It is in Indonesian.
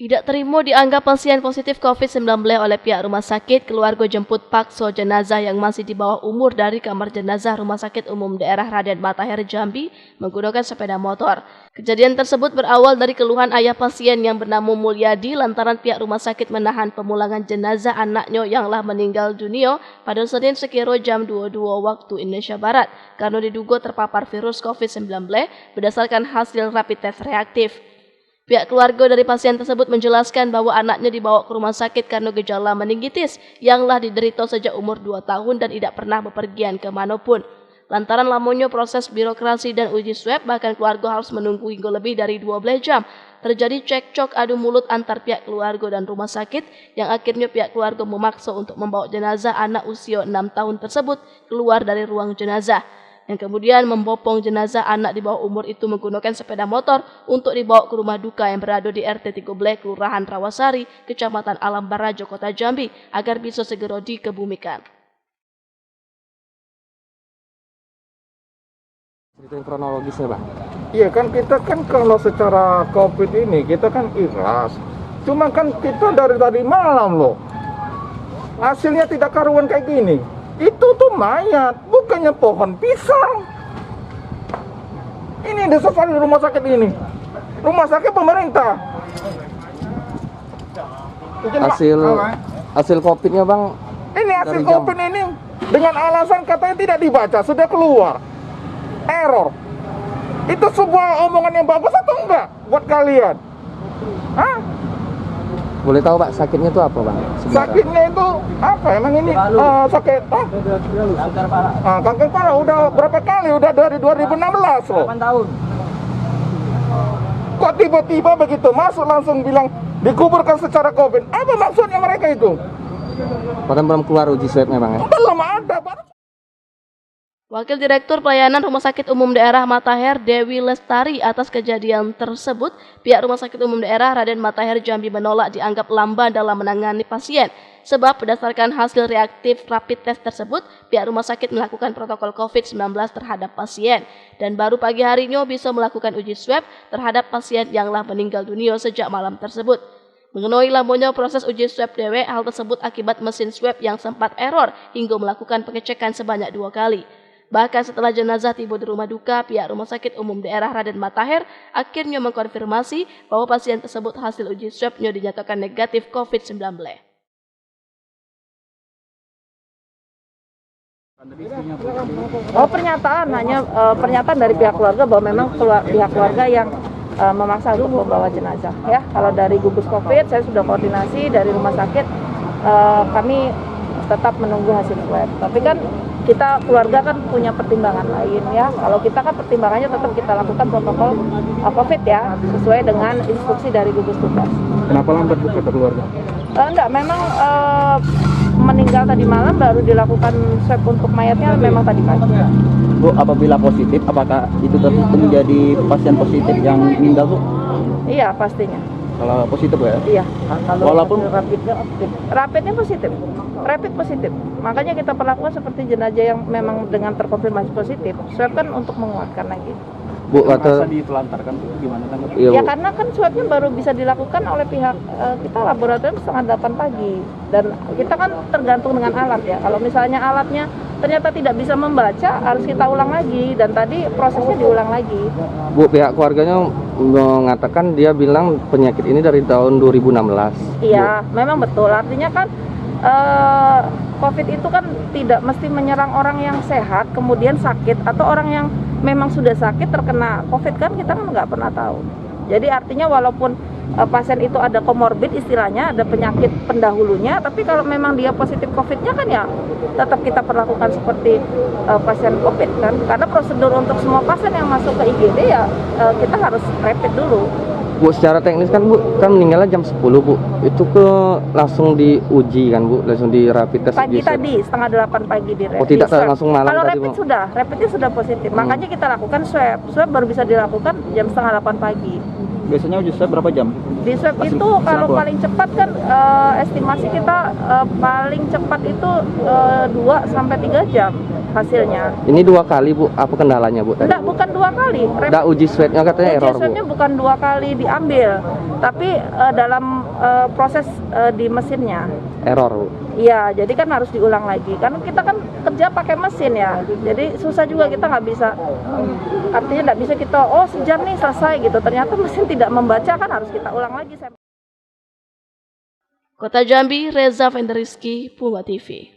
Tidak terima dianggap pasien positif COVID-19 oleh pihak rumah sakit, keluarga jemput paksa jenazah yang masih di bawah umur dari kamar jenazah Rumah Sakit Umum Daerah Raden Matahir Jambi menggunakan sepeda motor. Kejadian tersebut berawal dari keluhan ayah pasien yang bernama Mulyadi lantaran pihak rumah sakit menahan pemulangan jenazah anaknya yang telah meninggal dunia pada Senin sekira jam 22 waktu Indonesia Barat karena diduga terpapar virus COVID-19 berdasarkan hasil rapid test reaktif. Pihak keluarga dari pasien tersebut menjelaskan bahwa anaknya dibawa ke rumah sakit karena gejala meningitis yang telah diderita sejak umur 2 tahun dan tidak pernah bepergian ke manapun. Lantaran lamanya proses birokrasi dan uji swab, bahkan keluarga harus menunggu hingga lebih dari 12 jam. Terjadi cekcok adu mulut antar pihak keluarga dan rumah sakit yang akhirnya pihak keluarga memaksa untuk membawa jenazah anak usia 6 tahun tersebut keluar dari ruang jenazah. Yang kemudian membopong jenazah anak di bawah umur itu menggunakan sepeda motor untuk dibawa ke rumah duka yang berada di RT 13 Kelurahan Rawasari, Kecamatan Alam Barajo, Kota Jambi, agar bisa segera dikebumikan. Ceritain kronologisnya, Bang. Iya kan, kita kan kalau secara COVID ini kita kan ikhlas. Cuma kan kita dari tadi malam loh, hasilnya tidak karuan kayak gini. Itu tuh mayat, bukannya pohon pisang. Ini desa di rumah sakit ini. Rumah sakit pemerintah. Hasil COVID-nya, Bang. Ini hasil COVID ini dengan alasan katanya tidak dibaca, sudah keluar. Error. Itu sebuah omongan yang bagus atau enggak buat kalian? Hah? Boleh tahu, Pak, sakitnya itu apa, Bang? Sebenarnya. Sakitnya itu apa? Emang ini sakit kanker parah. Udah berapa kali? Udah dari 2016 loh. 8 tahun. Kok tiba-tiba begitu masuk langsung bilang dikuburkan secara COVID? Apa maksudnya mereka itu? Bahkan belum keluar uji swabnya, Bang, ya? Belum ada, Pak. Wakil Direktur Pelayanan Rumah Sakit Umum Daerah Matahir Dewi Lestari atas kejadian tersebut, pihak Rumah Sakit Umum Daerah Raden Matahir Jambi menolak dianggap lamban dalam menangani pasien. Sebab berdasarkan hasil reaktif rapid test tersebut, pihak rumah sakit melakukan protokol COVID-19 terhadap pasien. Dan baru pagi harinya bisa melakukan uji swab terhadap pasien yang telah meninggal dunia sejak malam tersebut. Mengenai lamanya proses uji swab dewek, hal tersebut akibat mesin swab yang sempat error hingga melakukan pengecekan sebanyak 2 kali. Bahkan setelah jenazah tiba di rumah duka, pihak Rumah Sakit Umum Daerah Raden Matahir akhirnya mengkonfirmasi bahwa pasien tersebut hasil uji swabnya dinyatakan negatif COVID-19. Pernyataan hanya pernyataan dari pihak keluarga bahwa memang pihak keluarga yang memaksa untuk membawa jenazah. Ya, kalau dari gugus COVID saya sudah koordinasi dari rumah sakit, kami tetap menunggu hasil swab. Tapi kan kita keluarga kan punya pertimbangan lain ya. Kalau kita kan pertimbangannya tetap kita lakukan protokol COVID ya, sesuai dengan instruksi dari gugus tugas. Kenapa lambat Bu kata keluarga? Enggak, memang meninggal tadi malam baru dilakukan swab untuk mayatnya memang tadi pagi. Bu, apabila positif, apakah itu menjadi pasien positif yang meninggal, Bu? Iya, pastinya. Kalau positif, Bu, ya? Iya. Walaupun rapidnya positif. Rapid positif. Makanya kita perlakukan seperti jenazah yang memang dengan terkonfirmasi positif. Swab kan untuk menguatkan lagi. Bu, merasa ditelantarkan, Bu, gimana tanggapan? Ya, karena kan swabnya baru bisa dilakukan oleh pihak kita laboratorium setengah 8 pagi. Dan kita kan tergantung dengan alat ya. Kalau misalnya alatnya ternyata tidak bisa membaca, harus kita ulang lagi. Dan tadi prosesnya diulang lagi. Bu, pihak keluarganya mengatakan dia bilang penyakit ini dari tahun 2016. Iya, memang betul. Artinya kan COVID itu kan tidak mesti menyerang orang yang sehat kemudian sakit, atau orang yang memang sudah sakit terkena COVID, kan kita kan nggak pernah tahu. Jadi artinya walaupun pasien itu ada komorbid, istilahnya ada penyakit pendahulunya, tapi kalau memang dia positif COVID-nya kan ya tetap kita perlakukan seperti pasien COVID kan. Karena prosedur untuk semua pasien yang masuk ke IGD ya kita harus rapid dulu. Bu, secara teknis kan Bu, kan meninggalnya jam 10 Bu. Itu langsung diuji kan Bu, langsung di rapid test. Pagi tadi, setengah 8 pagi di rapid. Oh, tidak langsung malam. Kalau tadi, rapid Bu? rapidnya sudah positif. Makanya kita lakukan swab. Swab baru bisa dilakukan jam setengah 8 pagi. Biasanya uji swab berapa jam? Di swab Hasil itu kalau keluar. paling cepat kan estimasi kita paling cepat itu 2 sampai 3 jam hasilnya. Ini 2 kali Bu, apa kendalanya Bu? Enggak, bukan 2 kali. Enggak, uji swabnya katanya Uji error Bu. swabnya bukan 2 kali diambil, tapi dalam proses di mesinnya. Error Bu. Iya, jadi kan harus diulang lagi. Karena kita kan kerja pakai mesin ya, jadi susah juga, kita nggak bisa. Artinya nggak bisa kita, oh sejam nih selesai gitu. Ternyata mesin tidak membaca, kan harus kita ulang lagi. Kota Jambi, Reza Venderiski, Puma TV.